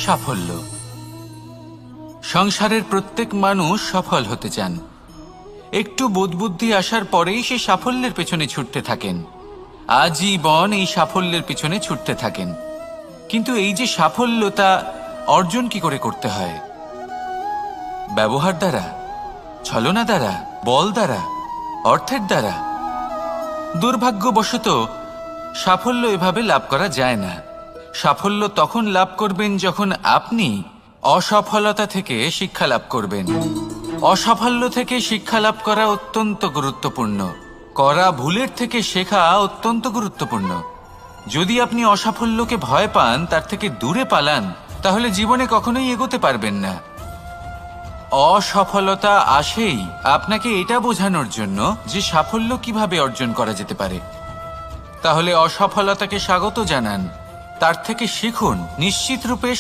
সাফল্য। সংসারের প্রত্যেক মানুষ সফল হতে চান। একটু বোধবুদ্ধি আসার পরেই সে সাফল্যের পেছনে ছুটতে থাকেন, আজীবন এই সাফল্যের পিছনে ছুটতে থাকেন। কিন্তু এই যে সাফল্য, তা অর্জন কি করে করতে হয়? ব্যবহার দ্বারা, ছলনা দ্বারা, বল দ্বারা, অর্থের দ্বারা? দুর্ভাগ্যবশত সাফল্য এভাবে লাভ করা যায় না। সাফল্য তখন লাভ করবেন যখন আপনি অসফলতা থেকে শিক্ষা লাভ করবেন। অসাফল্য থেকে শিক্ষা লাভ করা অত্যন্ত গুরুত্বপূর্ণ। করা ভুলের থেকে শেখা অত্যন্ত গুরুত্বপূর্ণ। যদি আপনি অসাফল্যকে ভয় পান, তার থেকে দূরে পালান, তাহলে জীবনে কখনোই এগোতে পারবেন না। অসফলতা আসেই আপনাকে এটা বোঝানোর জন্য যে সাফল্য কিভাবে অর্জন করা যেতে পারে। তাহলে অসফলতাকে স্বাগত জানান, তার থেকে শিখুন। নিশ্চিত রূপে